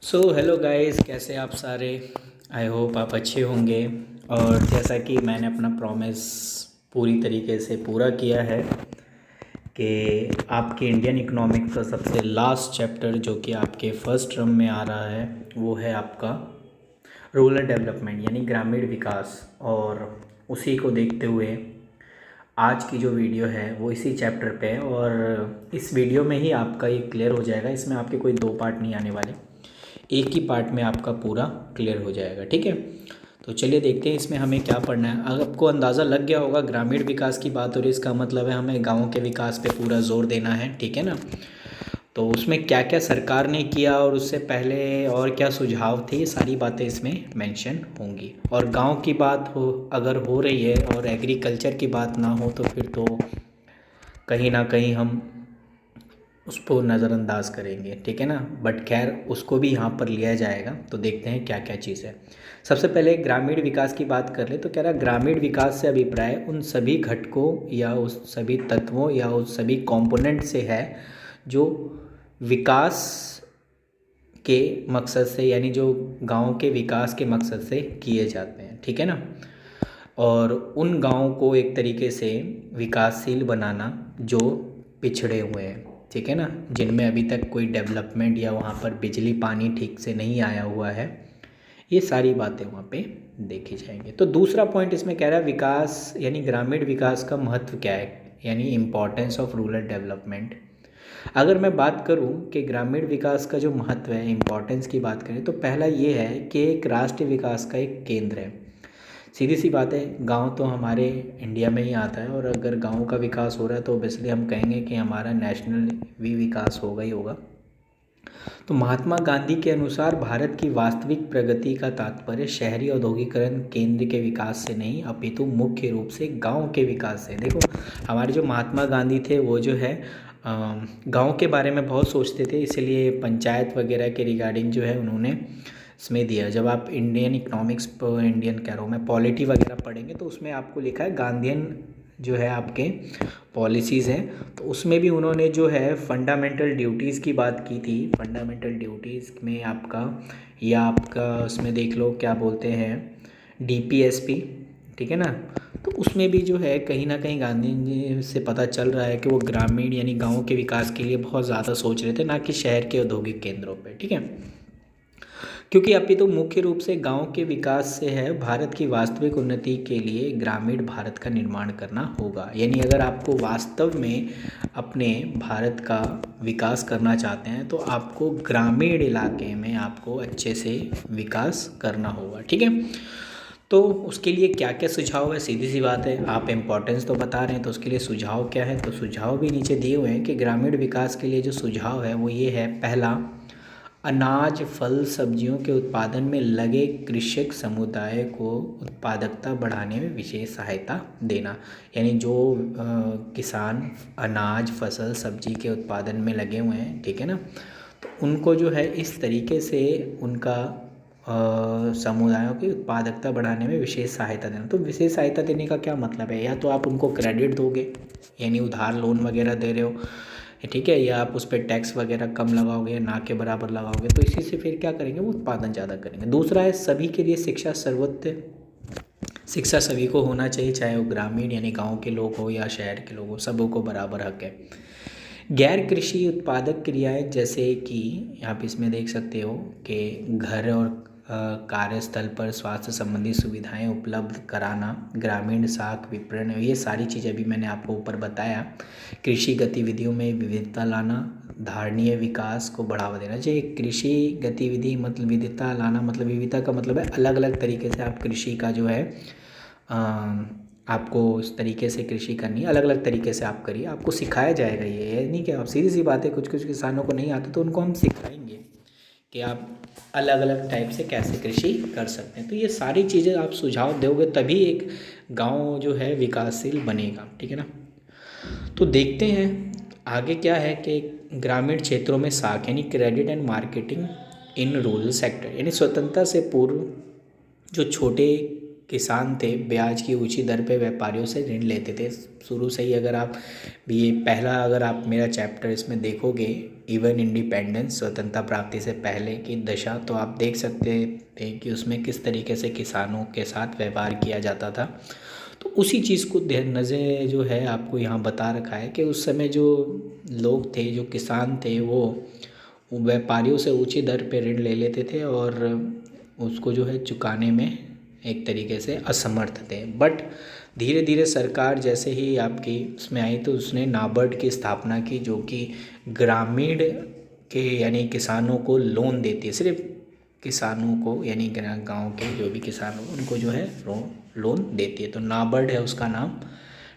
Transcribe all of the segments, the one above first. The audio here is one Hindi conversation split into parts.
हेलो गाइस, कैसे आप सारे। आई होप आप अच्छे होंगे। और जैसा कि मैंने अपना प्रॉमिस पूरी तरीके से पूरा किया है कि आपके इंडियन इकोनॉमिक्स का सबसे लास्ट चैप्टर जो कि आपके फर्स्ट टर्म में आ रहा है वो है आपका रूरल डेवलपमेंट यानी ग्रामीण विकास। और उसी को देखते हुए आज की जो वीडियो है वो इसी चैप्टर पे है। और इस वीडियो में ही आपका ये क्लियर हो जाएगा। इसमें आपके कोई दो पार्ट नहीं आने वाले, एक ही पार्ट में आपका पूरा क्लियर हो जाएगा। ठीक है, तो चलिए देखते हैं इसमें हमें क्या पढ़ना है। अगर आपको अंदाज़ा लग गया होगा ग्रामीण विकास की बात हो रही है, इसका मतलब है हमें गाँव के विकास पे पूरा जोर देना है। ठीक है ना। तो उसमें क्या क्या सरकार ने किया और उससे पहले और क्या सुझाव थे, ये सारी बातें इसमें मेंशन होंगी। और गांव की बात हो अगर हो रही है और एग्रीकल्चर की बात ना हो तो फिर तो कहीं ना कहीं हम उसको नज़रअंदाज करेंगे। ठीक है ना। बट खैर उसको भी यहाँ पर लिया जाएगा। तो देखते हैं क्या क्या चीज़ है। सबसे पहले ग्रामीण विकास की बात कर ले तो कह रहा ग्रामीण विकास से अभिप्राय उन सभी घटकों या उस सभी तत्वों या उस सभी कंपोनेंट से है जो विकास के मकसद से यानी जो गांव के विकास के मकसद से किए जाते हैं। ठीक है ना। और उन गाँव को एक तरीके से विकासशील बनाना जो पिछड़े हुए हैं। ठीक है ना, जिनमें अभी तक कोई डेवलपमेंट या वहाँ पर बिजली पानी ठीक से नहीं आया हुआ है, ये सारी बातें वहाँ पे देखी जाएंगी। तो दूसरा पॉइंट इसमें कह रहा है विकास यानी ग्रामीण विकास का महत्व क्या है, यानी इम्पोर्टेंस ऑफ रूरल डेवलपमेंट। अगर मैं बात करूं कि ग्रामीण विकास का जो महत्व है, इम्पोर्टेंस की बात करें तो पहला ये है कि एक राष्ट्रीय विकास का एक केंद्र है। सीधी सी बात है, गांव तो हमारे इंडिया में ही आता है और अगर गांव का विकास हो रहा है तो ओबियसली हम कहेंगे कि हमारा नेशनल भी विकास होगा ही होगा। तो महात्मा गांधी के अनुसार भारत की वास्तविक प्रगति का तात्पर्य शहरी औद्योगिकरण केंद्र के विकास से नहीं अपितु मुख्य रूप से गांव के विकास से। देखो, हमारे जो महात्मा गांधी थे वो जो है गांव के बारे में बहुत सोचते थे, इसलिए पंचायत वगैरह के रिगार्डिंग जो है उन्होंने इसमें दिया। जब आप इंडियन इकोनॉमिक्स इंडियन कह रहा हूँ मैं, पॉलिटी वगैरह पढ़ेंगे तो उसमें आपको लिखा है गांधीयन जो है आपके पॉलिसीज़ हैं। तो उसमें भी उन्होंने जो है फंडामेंटल ड्यूटीज़ की बात की थी। फंडामेंटल ड्यूटीज़ में आपका या आपका उसमें देख लो क्या बोलते हैं, डीपीएसपी। ठीक है ना। तो उसमें भी जो है कहीं ना कहीं गांधी जी से पता चल रहा है कि वो ग्रामीण यानी गाँव के विकास के लिए बहुत ज़्यादा सोच रहे थे, ना कि शहर के औद्योगिक केंद्रों पे। ठीक है, क्योंकि अभी तो मुख्य रूप से गांव के विकास से है भारत की वास्तविक उन्नति के लिए ग्रामीण भारत का निर्माण करना होगा। यानी अगर आपको वास्तव में अपने भारत का विकास करना चाहते हैं तो आपको ग्रामीण इलाके में आपको अच्छे से विकास करना होगा। ठीक है, तो उसके लिए क्या क्या सुझाव है, सीधी सी बात है, आप इम्पोर्टेंस तो बता रहे हैं तो उसके लिए सुझाव क्या है। तो सुझाव भी नीचे दिए हुए हैं कि ग्रामीण विकास के लिए जो सुझाव है वो ये है। पहला, अनाज फल सब्जियों के उत्पादन में लगे कृषक समुदाय को उत्पादकता बढ़ाने में विशेष सहायता देना। यानी जो किसान अनाज फसल सब्जी के उत्पादन में लगे हुए हैं, ठीक है ना, तो उनको जो है इस तरीके से उनका समुदायों की उत्पादकता बढ़ाने में विशेष सहायता देना। तो विशेष सहायता देने का क्या मतलब है, या तो आप उनको क्रेडिट दोगे यानी उधार लोन वगैरह दे रहे हो, ठीक है, या आप उस पर टैक्स वगैरह कम लगाओगे, ना के बराबर लगाओगे, तो इसी से फिर क्या करेंगे, वो उत्पादन ज़्यादा करेंगे। दूसरा है सभी के लिए शिक्षा सर्वोच्च शिक्षा सभी को होना चाहिए, चाहे वो ग्रामीण यानी गांव के लोग हो या शहर के लोग हो, सबों को बराबर हक है। गैर कृषि उत्पादक क्रियाएं जैसे कि आप इसमें देख सकते हो कि घर और कार्यस्थल पर स्वास्थ्य संबंधी सुविधाएं उपलब्ध कराना, ग्रामीण साख विपणन, ये सारी चीज़ें अभी मैंने आपको ऊपर बताया। कृषि गतिविधियों में विविधता लाना, धारणीय विकास को बढ़ावा देना चाहिए। कृषि गतिविधि मतलब विविधता लाना, मतलब विविधता का मतलब है अलग अलग तरीके से आप कृषि का जो है आपको इस तरीके से कृषि करनी है, अलग अलग तरीके से आप करिए, आपको सिखाया जाएगा। ये नहीं कि आप सीधी सी बात है, कुछ कुछ किसानों को नहीं आता तो उनको हम सिखाएंगे कि आप अलग अलग टाइप से कैसे कृषि कर सकते हैं। तो ये सारी चीज़ें आप सुझाव दोगे तभी एक गांव जो है विकासशील बनेगा। ठीक है ना। तो देखते हैं आगे क्या है कि ग्रामीण क्षेत्रों में साख यानी credit and marketing in rural sector, यानी स्वतंत्रता से पूर्व जो छोटे किसान थे ब्याज की ऊंची दर पे व्यापारियों से ऋण लेते थे। शुरू से ही अगर आप ये पहला अगर आप मेरा चैप्टर इसमें देखोगे, इवन इंडिपेंडेंस, स्वतंत्रता प्राप्ति से पहले की दशा, तो आप देख सकते थे कि उसमें किस तरीके से किसानों के साथ व्यवहार किया जाता था। तो उसी चीज़ को नज़र जो है आपको यहाँ बता रखा है कि उस समय जो लोग थे, जो किसान थे, वो व्यापारियों से ऊंची दर पे ऋण ले लेते थे और उसको जो है चुकाने में एक तरीके से असमर्थ थे। बट धीरे धीरे सरकार जैसे ही आपकी उसमें आई तो उसने नाबार्ड की स्थापना की, जो कि ग्रामीण के यानी किसानों को लोन देती है, सिर्फ किसानों को यानी गांव के जो भी किसान हो उनको जो है लोन देती है। तो नाबार्ड है उसका नाम,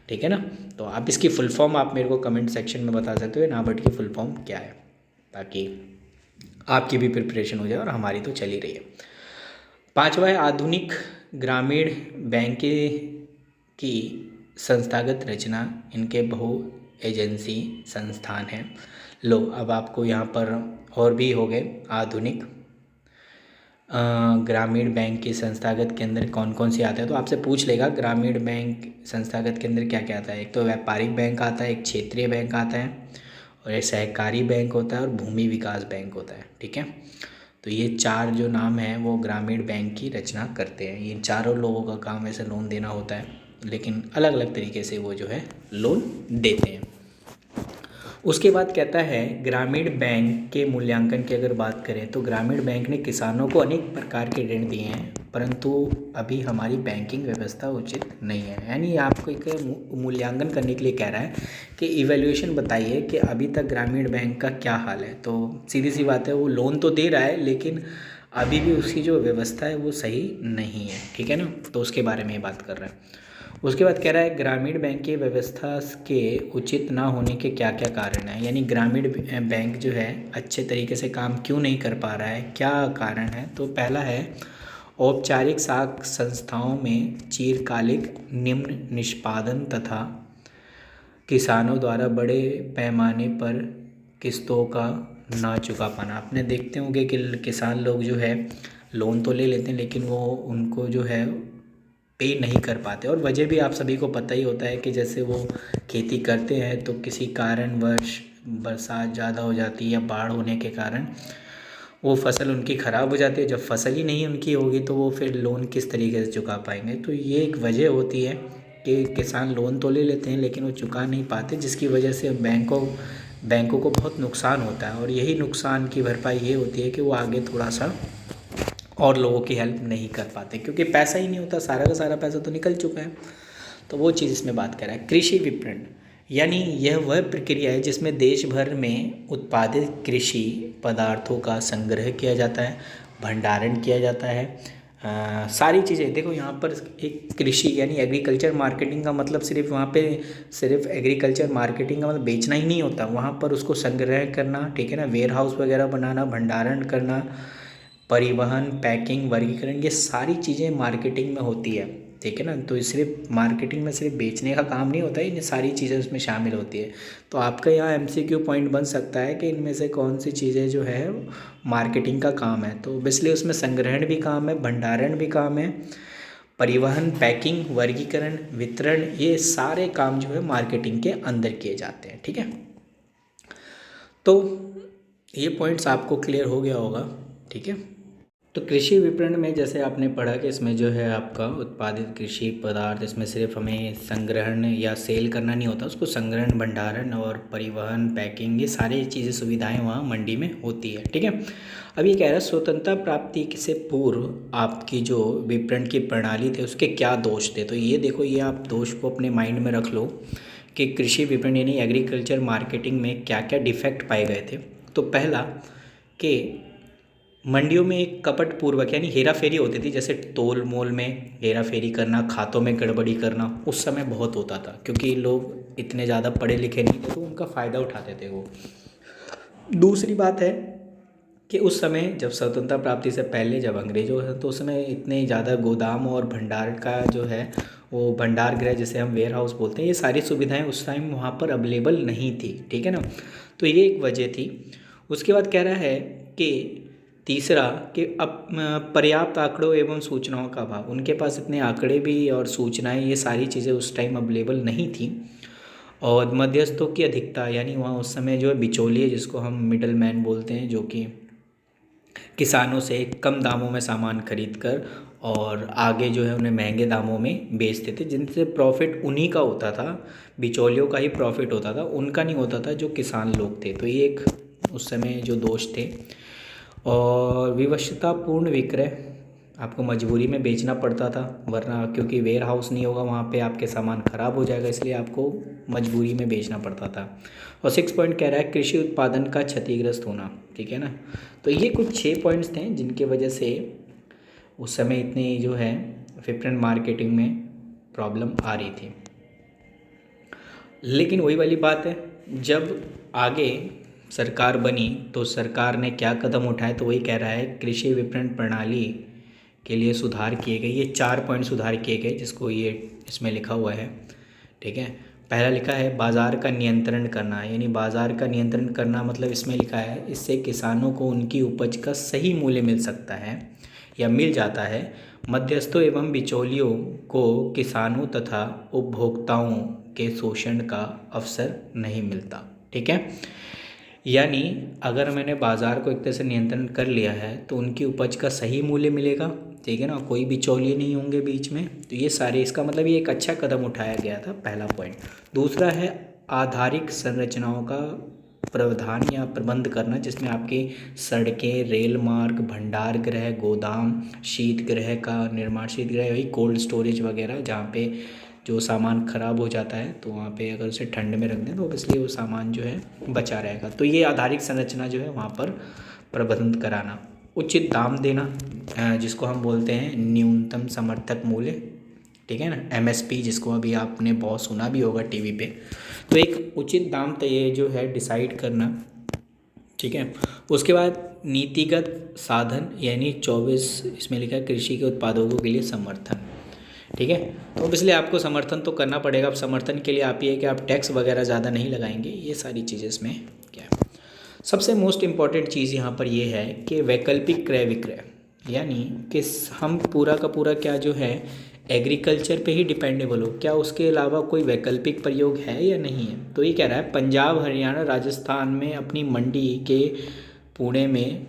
ठीक है ना। तो आप इसकी फुल फॉर्म आप मेरे को कमेंट सेक्शन में बता सकते हो नाबार्ड की फुल फॉर्म क्या है, ताकि आपकी भी प्रिपरेशन हो जाए और हमारी तो चल ही रही है। पांचवा है आधुनिक ग्रामीण बैंक की संस्थागत रचना। इनके बहु एजेंसी संस्थान हैं। लो अब आपको यहाँ पर और भी हो गए आधुनिक ग्रामीण बैंक की संस्थागत केंद्र कौन कौन सी आते हैं, तो आपसे पूछ लेगा ग्रामीण बैंक संस्थागत केंद्र क्या क्या आता है। एक तो व्यापारिक बैंक आता है, एक क्षेत्रीय बैंक आता है, और एक सहकारी बैंक होता है, और भूमि विकास बैंक होता है, ठीक है। तो ये चार जो नाम हैं वो ग्रामीण बैंक की रचना करते हैं। ये चारों लोगों का काम ऐसे लोन देना होता है, लेकिन अलग अलग तरीके से वो जो है लोन देते हैं। उसके बाद कहता है ग्रामीण बैंक के मूल्यांकन की अगर बात करें तो ग्रामीण बैंक ने किसानों को अनेक प्रकार के ऋण दिए हैं, परंतु अभी हमारी बैंकिंग व्यवस्था उचित नहीं है। यानी आपको एक मूल्यांकन करने के लिए कह रहा है कि इवैल्यूएशन बताइए कि अभी तक ग्रामीण बैंक का क्या हाल है। तो सीधी सी बात है, वो लोन तो दे रहा है लेकिन अभी भी उसकी जो व्यवस्था है वो सही नहीं है, ठीक है ना। तो उसके बारे में ये बात कर रहा है। उसके बाद कह रहा है ग्रामीण बैंक की व्यवस्था के उचित ना होने के क्या क्या कारण हैं, यानी ग्रामीण बैंक जो है अच्छे तरीके से काम क्यों नहीं कर पा रहा है, क्या कारण है। तो पहला है औपचारिक साख संस्थाओं में चिरकालिक निम्न निष्पादन तथा किसानों द्वारा बड़े पैमाने पर किस्तों का ना चुका पाना। आपने देखते होंगे कि किसान लोग जो है लोन तो ले लेते हैं लेकिन वो उनको जो है पे नहीं कर पाते, और वजह भी आप सभी को पता ही होता है कि जैसे वो खेती करते हैं तो किसी कारणवश बरसात ज़्यादा हो जाती है या बाढ़ होने के कारण वो फसल उनकी ख़राब हो जाती है। जब फसल ही नहीं उनकी होगी तो वो फिर लोन किस तरीके से चुका पाएंगे। तो ये एक वजह होती है कि किसान लोन तो ले लेते हैं लेकिन वो चुका नहीं पाते, जिसकी वजह से बैंकों को बहुत नुकसान होता है। और यही नुकसान की भरपाई ये होती है कि वो आगे थोड़ा सा और लोगों की हेल्प नहीं कर पाते, क्योंकि पैसा ही नहीं होता, सारा का सारा पैसा तो निकल चुका है। तो वो चीज़ इसमें बात कर रहा है। कृषि विपणन यानी यह वह प्रक्रिया है जिसमें देश भर में उत्पादित कृषि पदार्थों का संग्रह किया जाता है, भंडारण किया जाता है। सारी चीज़ें देखो यहाँ पर एक कृषि यानी एग्रीकल्चर मार्केटिंग का मतलब सिर्फ वहाँ पे सिर्फ एग्रीकल्चर मार्केटिंग का मतलब बेचना ही नहीं होता, वहाँ पर उसको संग्रह करना, ठीक है ना, वेयर हाउस वगैरह बनाना, भंडारण करना, परिवहन, पैकिंग, वर्गीकरण, ये सारी चीज़ें मार्केटिंग में होती है, ठीक है ना। तो सिर्फ मार्केटिंग में सिर्फ बेचने का काम नहीं होता है, ये सारी चीज़ें उसमें शामिल होती है। तो आपका यहाँ एमसीक्यू पॉइंट बन सकता है कि इनमें से कौन सी चीज़ें जो है मार्केटिंग का काम है। तो इसलिए उसमें संग्रहण भी काम है, भंडारण भी काम है, परिवहन, पैकिंग, वर्गीकरण, वितरण, ये सारे काम जो है मार्केटिंग के अंदर किए जाते हैं, ठीक है। तो ये पॉइंट्स आपको क्लियर हो गया होगा, ठीक है। तो कृषि विपणन में जैसे आपने पढ़ा कि इसमें जो है आपका उत्पादित कृषि पदार्थ, इसमें सिर्फ हमें संग्रहण या सेल करना नहीं होता, उसको संग्रहण, भंडारण और परिवहन, पैकिंग, ये सारी चीज़ें सुविधाएं वहाँ मंडी में होती है, ठीक है। अब ये कह रहा है स्वतंत्रता प्राप्ति से पूर्व आपकी जो विपणन की प्रणाली थे उसके क्या दोष थे। तो ये देखो, ये आप दोष को अपने माइंड में रख लो कि कृषि विपणन यानी एग्रीकल्चर मार्केटिंग में क्या क्या डिफेक्ट पाए गए थे। तो पहला कि मंडियों में एक कपट पूर्वक यानी हेरा फेरी होती थी, जैसे तोल मोल में हेरा फेरी करना, खातों में गड़बड़ी करना उस समय बहुत होता था, क्योंकि लोग इतने ज़्यादा पढ़े लिखे नहीं थे तो उनका फ़ायदा उठाते थे वो। दूसरी बात है कि उस समय जब स्वतंत्रता प्राप्ति से पहले जब अंग्रेजों तो उस समय इतने ज़्यादा गोदाम और भंडार का जो है वो भंडार गृह जिसे हम वेयर हाउस बोलते हैं, ये सारी सुविधाएं उस टाइम वहाँ पर अवेलेबल नहीं थी, ठीक है ना। तो ये एक वजह थी। उसके बाद कह रहा है कि तीसरा कि अब पर्याप्त आंकड़ों एवं सूचनाओं का अभाव, उनके पास इतने आंकड़े भी और सूचनाएं ये सारी चीज़ें उस टाइम अवेलेबल नहीं थी। और मध्यस्थों की अधिकता, यानी वहाँ उस समय जो है बिचौलिए, जिसको हम मिडल मैन बोलते हैं, जो कि किसानों से कम दामों में सामान खरीद कर और आगे जो है उन्हें महंगे दामों में बेचते थे, जिनसे प्रॉफिट उन्हीं का होता था, बिचौलियों का ही प्रॉफिट होता था, उनका नहीं होता था जो किसान लोग थे। तो ये एक उस समय जो दोष थे। और विवशतापूर्ण विक्रय, आपको मजबूरी में बेचना पड़ता था, वरना क्योंकि वेयर हाउस नहीं होगा वहाँ पे आपके सामान ख़राब हो जाएगा, इसलिए आपको मजबूरी में बेचना पड़ता था। और 6 पॉइंट कह रहा है कृषि उत्पादन का क्षतिग्रस्त होना, ठीक है ना। तो ये कुछ 6 पॉइंट्स थे जिनके वजह से उस समय इतनी जो है विपणन मार्केटिंग में प्रॉब्लम आ रही थी। लेकिन वही वाली बात है, जब आगे सरकार बनी तो सरकार ने क्या कदम उठाए, तो वही कह रहा है कृषि विपणन प्रणाली के लिए सुधार किए गए। ये 4 पॉइंट सुधार किए गए जिसको ये इसमें लिखा हुआ है, ठीक है। पहला लिखा है बाज़ार का नियंत्रण करना, यानी बाज़ार का नियंत्रण करना मतलब इसमें लिखा है इससे किसानों को उनकी उपज का सही मूल्य मिल सकता है या मिल जाता है। मध्यस्थों एवं बिचौलियों को किसानों तथा उपभोक्ताओं के शोषण का अवसर नहीं मिलता, ठीक है। यानी अगर मैंने बाज़ार को एक तरह से नियंत्रण कर लिया है तो उनकी उपज का सही मूल्य मिलेगा, ठीक है ना, कोई बिचौलिए नहीं होंगे बीच में। तो ये सारे, इसका मतलब ये एक अच्छा कदम उठाया गया था, पहला पॉइंट। दूसरा है आधारिक संरचनाओं का प्रावधान या प्रबंध करना, जिसमें आपकी सड़कें, रेल मार्ग, भंडार गृह, गोदाम, शीत गृह का निर्माण, शीत गृह वही कोल्ड स्टोरेज वगैरह, जहाँ पे जो सामान ख़राब हो जाता है तो वहाँ पे अगर उसे ठंड में रख दें तो इसलिए वो सामान जो है बचा रहेगा। तो ये आधारिक संरचना जो है वहाँ पर प्रबंध कराना। उचित दाम देना, जिसको हम बोलते हैं न्यूनतम समर्थक मूल्य, ठीक है ना, MSP, जिसको अभी आपने बहुत सुना भी होगा टीवी पे। तो एक उचित दाम ये जो है डिसाइड करना, ठीक है। उसके बाद नीतिगत साधन, यानी 24 इसमें लिखा है कृषि के उत्पादों के लिए समर्थन, ठीक है। तो इसलिए आपको समर्थन तो करना पड़ेगा। अब समर्थन के लिए आप ये है कि आप टैक्स वगैरह ज़्यादा नहीं लगाएंगे, ये सारी चीज़ें इसमें क्या है। सबसे मोस्ट इम्पॉर्टेंट चीज़ यहाँ पर ये है कि वैकल्पिक क्रय विक्रय, यानी कि हम पूरा का पूरा क्या जो है एग्रीकल्चर पे ही डिपेंडेबल हो, क्या उसके अलावा कोई वैकल्पिक प्रयोग है या नहीं है। तो ये कह रहा है पंजाब, हरियाणा, राजस्थान में अपनी मंडी के पुणे में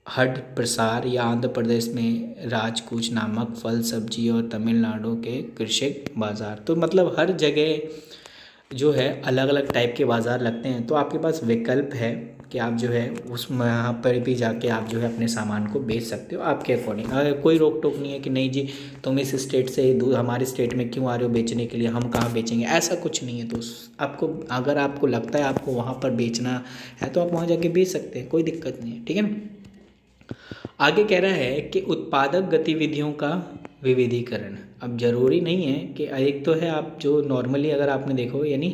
हट प्रसार या आंध्र प्रदेश में राजकूच नामक फल सब्जी और तमिलनाडु के कृषक बाज़ार। तो मतलब हर जगह जो है अलग अलग टाइप के बाज़ार लगते हैं। तो आपके पास विकल्प है कि आप जो है उस यहाँ पर भी जाके आप जो है अपने सामान को बेच सकते हो आपके अकॉर्डिंग। अगर कोई रोक टोक नहीं है कि नहीं जी तुम इस स्टेट से हमारे स्टेट में क्यों आ रहे हो बेचने के लिए, हम कहाँ बेचेंगे, ऐसा कुछ नहीं है। तो आपको अगर आपको लगता है आपको वहाँ पर बेचना है तो आप वहाँ जाके बेच सकते हैं, कोई दिक्कत नहीं है, ठीक है ना। आगे कह रहा है कि उत्पादक गतिविधियों का विविधीकरण। अब ज़रूरी नहीं है कि एक तो है आप जो नॉर्मली अगर आपने देखो, यानी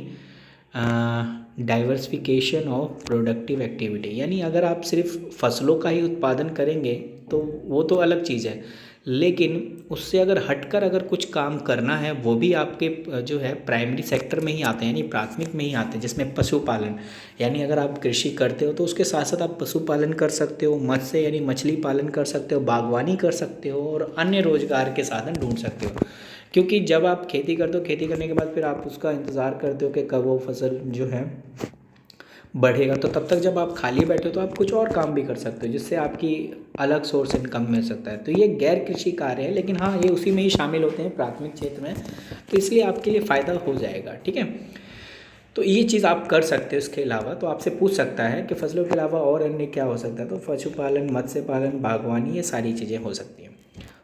डाइवर्सिफिकेशन ऑफ प्रोडक्टिव एक्टिविटी, यानी अगर आप सिर्फ फसलों का ही उत्पादन करेंगे तो वो तो अलग चीज़ है, लेकिन उससे अगर हटकर अगर कुछ काम करना है वो भी आपके जो है प्राइमरी सेक्टर में ही आते हैं, यानी प्राथमिक में ही आते हैं, जिसमें पशुपालन, यानी अगर आप कृषि करते हो तो उसके साथ साथ आप पशुपालन कर सकते हो, मत्स्य यानी मछली पालन कर सकते हो, बागवानी कर सकते हो और अन्य रोजगार के साधन ढूंढ सकते हो। क्योंकि जब आप खेती करते हो, खेती करने के बाद फिर आप उसका इंतज़ार करते हो कि कब वो फसल जो है बढ़ेगा, तो तब तक जब आप खाली बैठे हो तो आप कुछ और काम भी कर सकते हो जिससे आपकी अलग सोर्स इनकम मिल सकता है। तो ये गैर कृषि कार्य है, लेकिन हाँ ये उसी में ही शामिल होते हैं प्राथमिक क्षेत्र में, तो इसलिए आपके लिए फ़ायदा हो जाएगा, ठीक है। तो ये चीज़ आप कर सकते हो। इसके अलावा तो आपसे पूछ सकता है कि फसलों के अलावा और अन्य क्या हो सकता है, तो पशुपालन, मत्स्य पालन, बागवानी, ये सारी चीज़ें हो सकती हैं।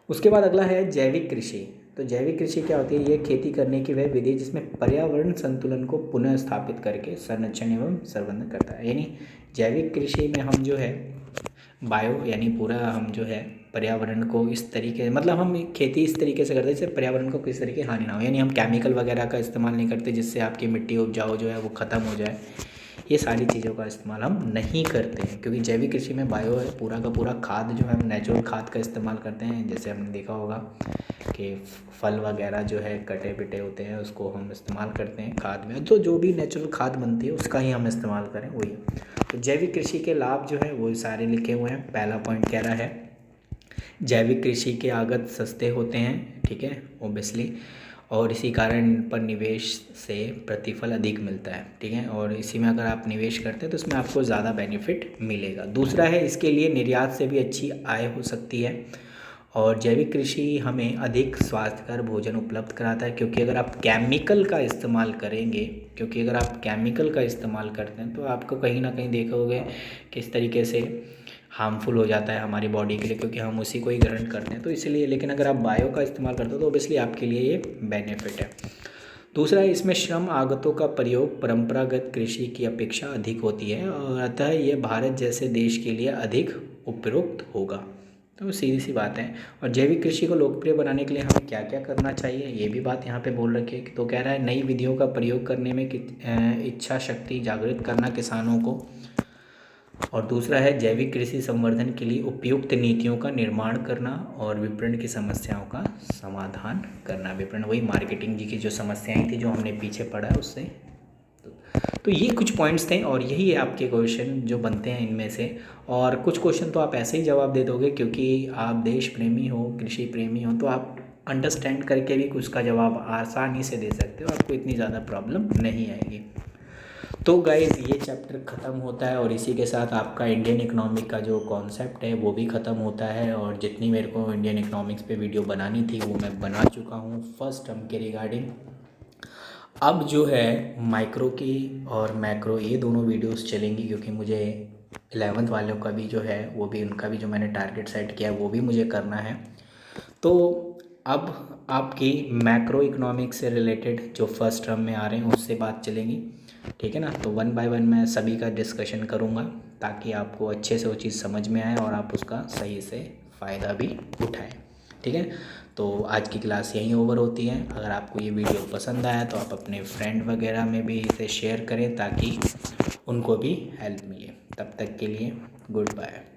उसके बाद अगला है जैविक कृषि। तो जैविक कृषि क्या होती है, ये खेती करने की वह विधि जिसमें पर्यावरण संतुलन को पुनः स्थापित करके संरक्षण एवं प्रबंधन करता है। यानी जैविक कृषि में हम जो है बायो यानी पूरा हम जो है पर्यावरण को इस तरीके, मतलब हम खेती इस तरीके से करते हैं जिससे पर्यावरण को किसी तरीके हानि ना हो, यानी हम केमिकल वगैरह का इस्तेमाल नहीं करते जिससे आपकी मिट्टी उपजाऊ जो है वो ख़त्म हो जाए, ये सारी चीज़ों का इस्तेमाल हम नहीं करते हैं, क्योंकि जैविक कृषि में बायो है, पूरा का पूरा खाद जो है हम नेचुरल खाद का इस्तेमाल करते हैं। जैसे हमने देखा होगा कि फल वगैरह जो है कटे पिटे होते हैं, उसको हम इस्तेमाल करते हैं खाद में, तो जो भी नेचुरल खाद बनती है उसका ही हम इस्तेमाल करें, वही है। तो जैविक कृषि के लाभ जो है वो सारे लिखे हुए हैं। पहला पॉइंट कह रहा है जैविक कृषि के आगत सस्ते होते हैं, ठीक है, ओबियसली, और इसी कारण पर निवेश से प्रतिफल अधिक मिलता है, ठीक है, और इसी में अगर आप निवेश करते हैं तो इसमें आपको ज़्यादा बेनिफिट मिलेगा। दूसरा है इसके लिए निर्यात से भी अच्छी आय हो सकती है, और जैविक कृषि हमें अधिक स्वास्थ्यकर भोजन उपलब्ध कराता है, क्योंकि अगर आप केमिकल का इस्तेमाल करेंगे, क्योंकि अगर आप केमिकल का इस्तेमाल करते हैं तो आपको कहीं ना कहीं देखोगे किस तरीके से हार्मफुल हो जाता है हमारी बॉडी के लिए, क्योंकि हम उसी को ही ग्रहण करते हैं, तो इसलिए। लेकिन अगर आप बायो का इस्तेमाल करते हो तो ओबियसली आपके लिए ये बेनिफिट है। दूसरा है इसमें श्रम आगतों का प्रयोग परंपरागत कृषि की अपेक्षा अधिक होती है, और अतः ये भारत जैसे देश के लिए अधिक उपयुक्त होगा। तो सीधी सी बात है। और जैविक कृषि को लोकप्रिय बनाने के लिए हमें क्या क्या करना चाहिए, ये भी बात यहाँ पे बोल रखी है। तो कह रहा है नई विधियों का प्रयोग करने में इच्छा शक्ति जागृत करना किसानों को, और दूसरा है जैविक कृषि संवर्धन के लिए उपयुक्त नीतियों का निर्माण करना, और विपणन की समस्याओं का समाधान करना। विपणन वही मार्केटिंग जी की जो समस्याएं थी जो हमने पीछे पढ़ा है उससे। तो ये कुछ पॉइंट्स थे, और यही है आपके क्वेश्चन जो बनते हैं इनमें से। और कुछ क्वेश्चन तो आप ऐसे ही जवाब दे दोगे, क्योंकि आप देश प्रेमी हो, कृषि प्रेमी हो, तो आप अंडरस्टैंड करके भी उसका जवाब आसानी से दे सकते हो, आपको इतनी ज़्यादा प्रॉब्लम नहीं आएगी। तो गाइज़ ये चैप्टर ख़त्म होता है, और इसी के साथ आपका इंडियन इकोनॉमिक का जो कॉन्सेप्ट है वो भी ख़त्म होता है। और जितनी मेरे को इंडियन इकोनॉमिक्स पे वीडियो बनानी थी वो मैं बना चुका हूँ फर्स्ट टर्म के रिगार्डिंग। अब जो है माइक्रो की और मैक्रो ये दोनों वीडियोस चलेंगी, क्योंकि मुझे 11th वालों का भी जो है वो भी, उनका भी जो मैंने टारगेट सेट किया है वो भी मुझे करना है। तो अब आपकी मैक्रो इकोनॉमिक्स से रिलेटेड जो फर्स्ट टर्म में आ रहे हैं उससे बात चलेंगी, ठीक है ना। तो 1 बाय 1 मैं सभी का डिस्कशन करूँगा, ताकि आपको अच्छे से वो चीज़ समझ में आए और आप उसका सही से फ़ायदा भी उठाएं, ठीक है। तो आज की क्लास यहीं ओवर होती है। अगर आपको ये वीडियो पसंद आया तो आप अपने फ्रेंड वगैरह में भी इसे शेयर करें, ताकि उनको भी हेल्प मिले। तब तक के लिए गुड बाय।